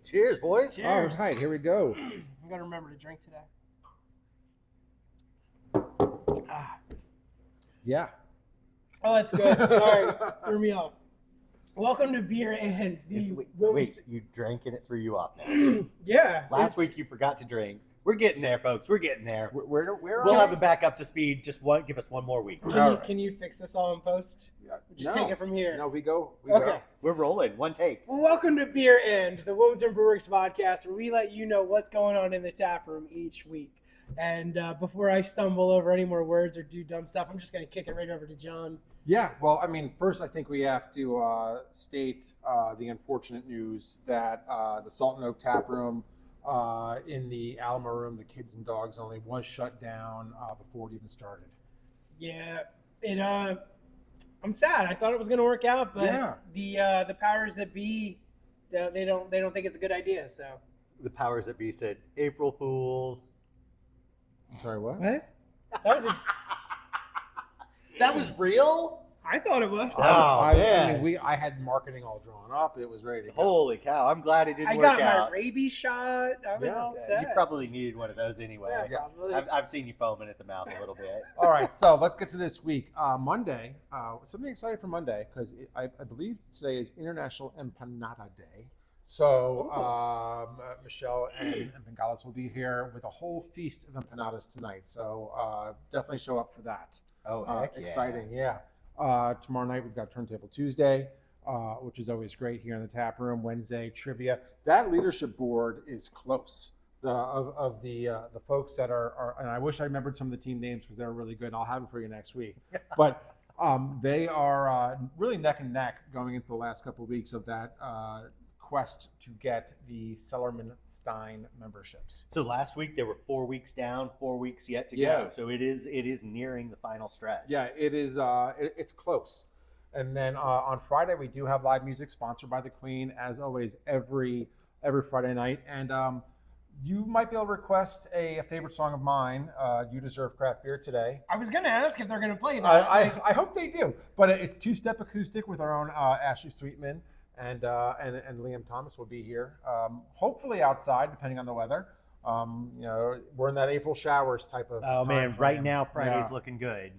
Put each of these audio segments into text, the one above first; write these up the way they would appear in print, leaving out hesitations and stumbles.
Cheers, boys. Cheers. All right, here we go. I'm gonna remember to drink today. Yeah. Oh, that's good. Sorry, threw me off. Welcome to Beer and the Wait, you drank and it threw you off now. Yeah. Last week you forgot to drink. We're getting there, folks. We're getting there. Where We'll have it back up to speed. Just give us one more week. Can you fix this all in post? Just take it from here. No, we go. Okay. We're rolling. One take. Well, welcome to Beer and the Wilmington Brewers podcast, where we let you know what's going on in the tap room each week. And before I stumble over any more words or do dumb stuff, I'm just going to kick it right over to John. Yeah, well, I mean, first I think we have to state the unfortunate news that the Salt and Oak Tap Room in the Alamo Room, the kids and dogs only, was shut down before it even started. Yeah, I'm sad. I thought it was going to work out, but the powers that be, they don't think it's a good idea. So The powers that be said, April Fools. I'm sorry, what? what? That was real? I thought it was. I had marketing all drawn up. It was ready to go. Holy cow. I'm glad it didn't I work got out. my rabies shot. I was all set. You probably needed one of those anyway. Yeah, probably. I've seen you foaming at the mouth a little bit. All right, so let's get to this week. Monday, something exciting for Monday, because I believe today is International Empanada Day. So Michelle and Bengales will be here with a whole feast of empanadas tonight. So definitely show up for that. Oh, heck yeah. Exciting, yeah. Tomorrow night we've got Turntable Tuesday, which is always great here in the tap room. Wednesday, trivia. That leadership board is close. Of the folks that are, and I wish I remembered some of the team names because they're really good. I'll have it for you next week. But they are really neck and neck going into the last couple of weeks of that quest to get the Sellerman-Stein memberships. So last week there were 4 weeks down, 4 weeks yet to Yeah. go. So it is nearing the final stretch. Yeah, it is. It's close. And then on Friday we do have live music sponsored by the Queen, as always, every Friday night. And you might be able to request a favorite song of mine. You Deserve Craft Beer Today. I was going to ask if they're going to play that. I hope they do. But it's two-step acoustic with our own Ashley Sweetman. And Liam Thomas will be here, hopefully outside, depending on the weather. We're in that April showers type of. Oh man, frame. right now Friday's looking good.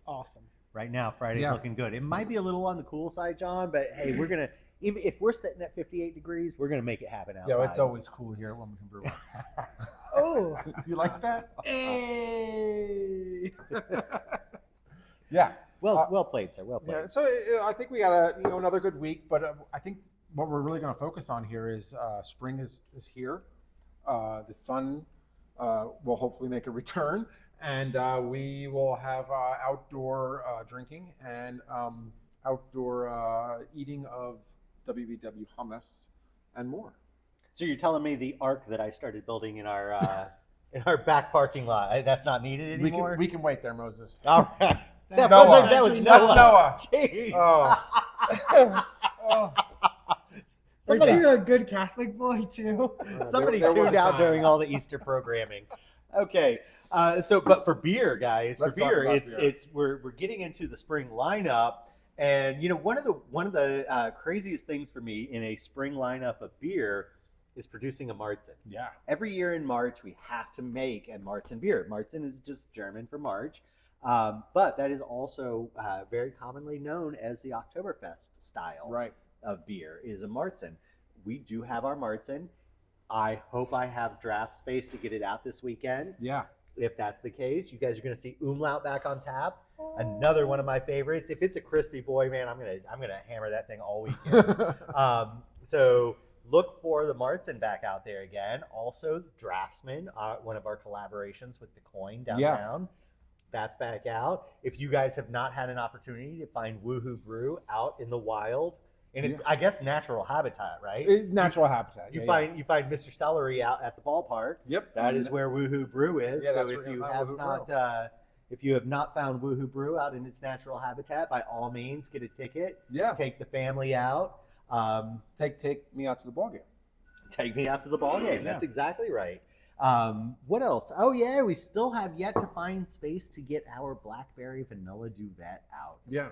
Awesome. Right now Friday's looking good. It might be a little on the cool side, John, but hey, we're gonna even if we're sitting at 58 degrees, we're gonna make it happen outside. Yeah, it's always cool here at Wilmington Brewer. Oh, You like that? hey. Yeah. Well played, sir. Well played. Yeah, so I think we got another good week, but I think what we're really going to focus on here is spring is here. The sun will hopefully make a return, and we will have outdoor drinking and outdoor eating of WBW hummus and more. So you're telling me the arc that I started building in our back parking lot, that's not needed anymore? We can wait there, Moses. All right. That Noah. was That's Noah. Noah. Jeez. Oh. Aren't you a good Catholic boy, too? Somebody there was tuned a out time. during all the Easter programming. Okay, but for beer, guys, Let's for talk beer, about it's we're getting into the spring lineup, and one of the craziest things for me in a spring lineup of beer is producing a Marzen. Yeah. Every year in March, we have to make a Marzen beer. Marzen is just German for March, but that is also very commonly known as the Oktoberfest style of beer is a Marzen. We do have our Marzen. I hope I have draft space to get it out this weekend. Yeah. If that's the case, you guys are going to see Umlaut back on tap. Another one of my favorites. If it's a crispy boy, man, I'm gonna hammer that thing all weekend. So look for the Marzen back out there again. Also, Draftsman, one of our collaborations with the Coin downtown. That's back out. If you guys have not had an opportunity to find Woohoo Brew out in the wild, and it's I guess natural habitat, right? Natural habitat. You find Mr. Celery out at the ballpark. Yep. That is where Woohoo Brew is. Yeah, so that's if where you you'll find have Woohoo not if you have not found Woohoo Brew out in its natural habitat, by all means get a ticket. Yeah. Take the family out. Take me out to the ballgame. Take me out to the ballgame. That's exactly right. What else? Oh yeah, we still have yet to find space to get our Blackberry Vanilla Duvet out. Yeah.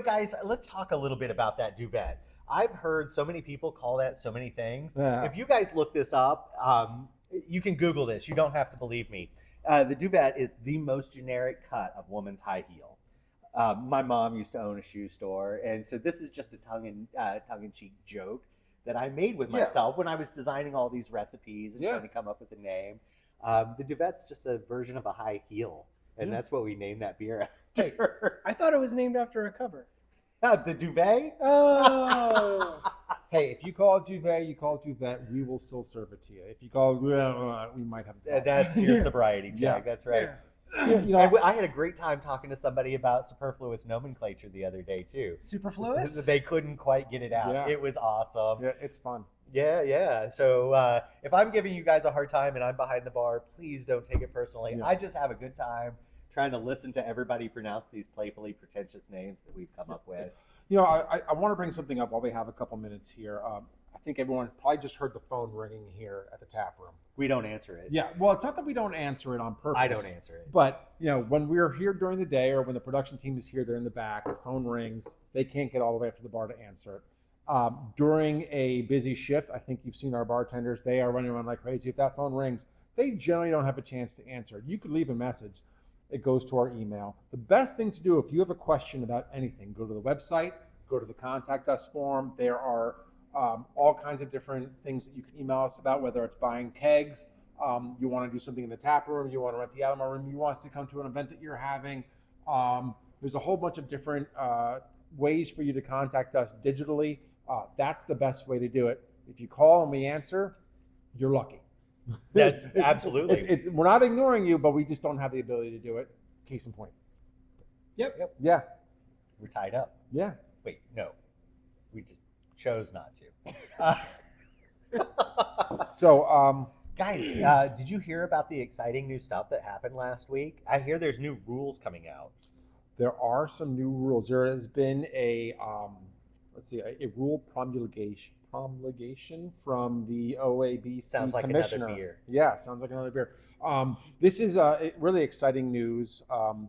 Guys, let's talk a little bit about that duvet. I've heard so many people call that so many things. Yeah. If you guys look this up, you can Google this. You don't have to believe me. The duvet is the most generic cut of woman's high heel. My mom used to own a shoe store, and so this is just a tongue-in-cheek joke that I made with Yeah. myself when I was designing all these recipes and Yeah. trying to come up with a name. The duvet's just a version of a high heel, and Yeah. that's what we named that beer Hey. after. I thought it was named after a cover. The duvet? Oh. Hey, if you call it duvet, you call it duvet, we will still serve it to you. If you call it, we might have. That's your sobriety check. Yeah. That's right. Yeah. You know, I had a great time talking to somebody about superfluous nomenclature the other day too. Superfluous? They couldn't quite get it out. Yeah. It was awesome. yeah, it's fun. Yeah. So if I'm giving you guys a hard time and I'm behind the bar, please don't take it personally. Yeah. I just have a good time trying to listen to everybody pronounce these playfully pretentious names that we've come up with. You know, I want to bring something up while we have a couple minutes here. I think everyone probably just heard the phone ringing here at the tap room. We don't answer it. Yeah, well, it's not that we don't answer it on purpose. I don't answer it. But, you know, when we're here during the day or when the production team is here, they're in the back, the phone rings, they can't get all the way up to the bar to answer it. During a busy shift, I think you've seen our bartenders, they are running around like crazy. If that phone rings, they generally don't have a chance to answer it. You could leave a message. It goes to our email. The best thing to do if you have a question about anything, go to the website, go to the contact us form. There are all kinds of different things that you can email us about, whether it's buying kegs, you want to do something in the tap room, you want to rent the Alamo room, you want us to come to an event that you're having. There's a whole bunch of different ways for you to contact us digitally. That's the best way to do it. If you call and we answer, you're lucky. That's absolutely. We're not ignoring you, but we just don't have the ability to do it. Case in point. Yep. Yeah. We're tied up. Yeah. Wait, no. We just chose not to. So, Guys, did you hear about the exciting new stuff that happened last week? I hear there's new rules coming out. there are some new rules. There has been a rule promulgation from the OABC Sounds like commissioner. another beer. Yeah, sounds like another beer. This is really exciting news. The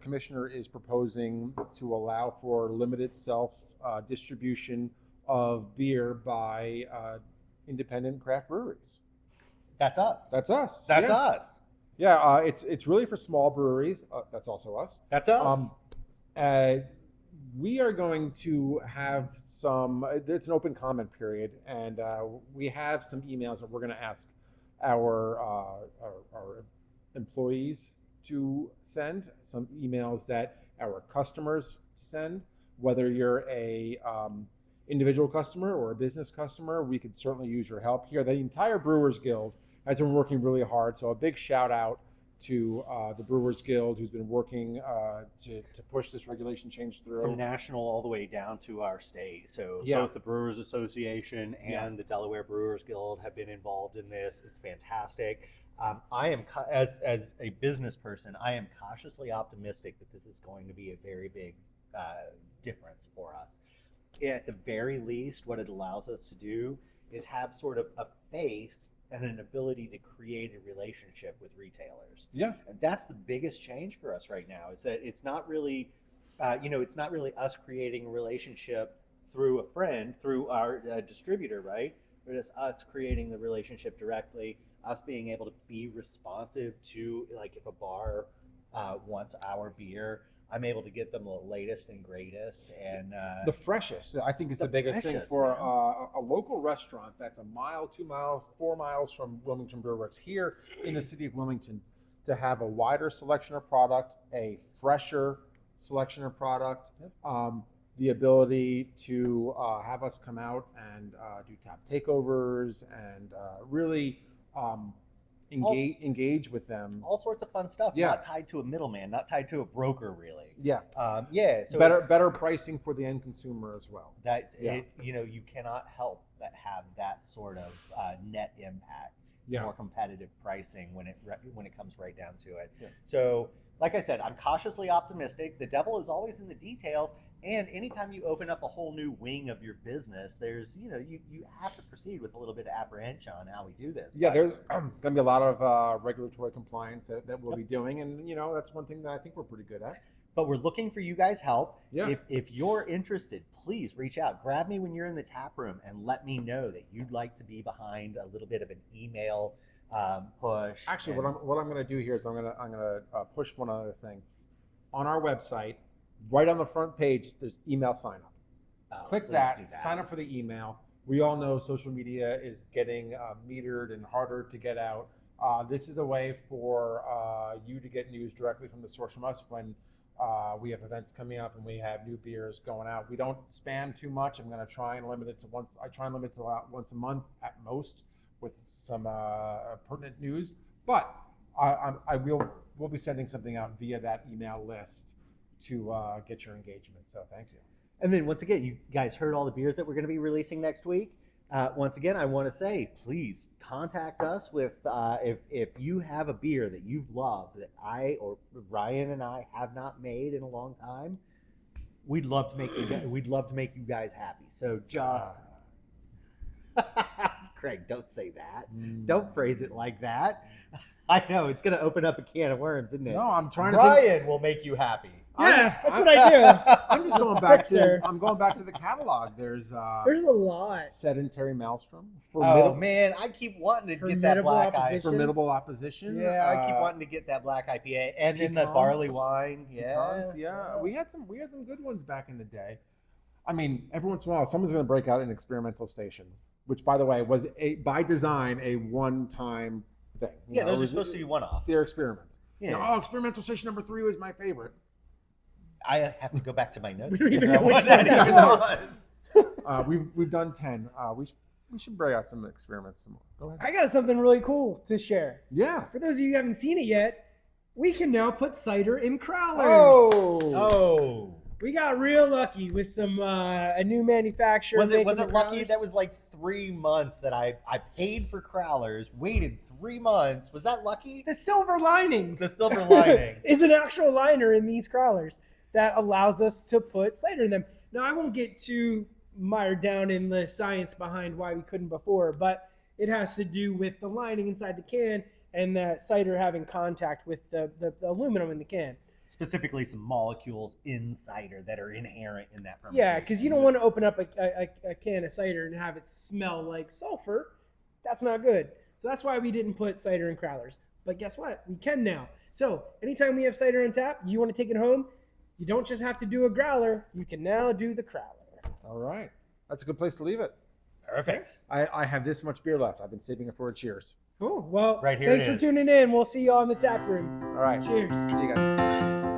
commissioner is proposing to allow for limited distribution of beer by independent craft breweries. That's us. That's us. That's yeah. us. Yeah, it's really for small breweries. That's also us. That's us. We are going to have some. It's an open comment period, and we have some emails that we're going to ask our employees to send. Some emails that our customers send. Whether you're a individual customer or a business customer, we could certainly use your help here. The entire Brewers Guild has been working really hard. So a big shout out to the Brewers Guild, who's been working to push this regulation change through. From national all the way down to our state. So Yeah. both the Brewers Association and the Delaware Brewers Guild have been involved in this. It's fantastic. I am, as a business person, I am cautiously optimistic that this is going to be a very big difference for us. At the very least, what it allows us to do is have sort of a face and an ability to create a relationship with retailers. Yeah. And that's the biggest change for us right now, is that it's not really, it's not really us creating a relationship through a friend, through our distributor, right? But it's us creating the relationship directly, us being able to be responsive to, like, if a bar wants our beer, I'm able to get them the latest and greatest, and The freshest, I think, is the biggest thing freshest, for man. a local restaurant that's a mile, 2 miles, 4 miles from Wilmington Brew Works here in the city of Wilmington, to have a wider selection of product, a fresher selection of product, the ability to have us come out and do tap takeovers and really engage with them. all sorts of fun stuff. Yeah. Not tied to a middleman, not tied to a broker, really. Yeah, So better pricing for the end consumer as well. that Yeah. you cannot help but have that sort of net impact. Yeah. More competitive pricing when it comes right down to it. Yeah. So, like I said, I'm cautiously optimistic. The devil is always in the details, and anytime you open up a whole new wing of your business, there's you have to proceed with a little bit of apprehension on how we do this. Yeah, But there's going to be a lot of regulatory compliance that we'll be doing, and that's one thing that I think we're pretty good at. But we're looking for you guys' help. Yeah. If you're interested, please reach out. Grab me when you're in the tap room and let me know that you'd like to be behind a little bit of an email push. Actually, and- what I'm going to do here is I'm going to push one other thing. On our website, right on the front page, there's email sign up. Click please that, do sign up for the email. We all know social media is getting metered and harder to get out. This is a way for you to get news directly from the source from us when we have events coming up and we have new beers going out. We don't spam too much. I'm going to try and limit it to once. I try and limit it to once a month at most with some pertinent news. But we'll be sending something out via that email list to get your engagement. So thank you. And then once again, you guys heard all the beers that we're going to be releasing next week. Once again, I want to say, please contact us with if you have a beer that you've loved that I or Ryan and I have not made in a long time. We'd love to make you guys happy. So just Craig, don't say that. Don't phrase it like that. I know it's going to open up a can of worms, isn't it? No, I'm trying to. Ryan will make you happy. Yeah, that's what I do. I'm just going back Fixer. to. I'm going back to the catalog. There's a lot. Sedentary Maelstrom. Oh man, I keep wanting to get that Formidable black opposition. Formidable opposition. Yeah, I keep wanting to get that black IPA and then the Pecans. barley wine. Yeah, Pecans, yeah. We had some good ones back in the day. I mean, every once in a while, someone's going to break out an experimental station, which, by the way, was by design a one-time thing. Yeah, those are supposed to be one-offs. They're experiments. Yeah. Oh, experimental station number 3 was my favorite. I have to go back to my notes. We don't even to know figure out which what one that was. We've done 10. We should break out some experiments some more. Go ahead. I got something really cool to share. Yeah. For those of you who haven't seen it yet, we can now put cider in crowlers. Oh, We got real lucky with some a new manufacturer. was it making the lucky? crowlers. That was like 3 months that I paid for crowlers, waited 3 months. Was that lucky? the silver lining. The silver lining. is an actual liner in these crowlers that allows us to put cider in them. Now, I won't get too mired down in the science behind why we couldn't before, but it has to do with the lining inside the can and the cider having contact with the aluminum in the can. Specifically, some molecules in cider that are inherent in that fermentation. Yeah, because you don't want to open up a can of cider and have it smell like sulfur. That's not good. So that's why we didn't put cider in crowlers. But guess what? We can now. So anytime we have cider on tap, you want to take it home, you don't just have to do a growler. You can now do the crowler. All right. That's a good place to leave it. Perfect. I have this much beer left. I've been saving it for a cheers. Cool. Well, Right here thanks it for is. tuning in. We'll see you all in the tap room. All right. Cheers. See you guys.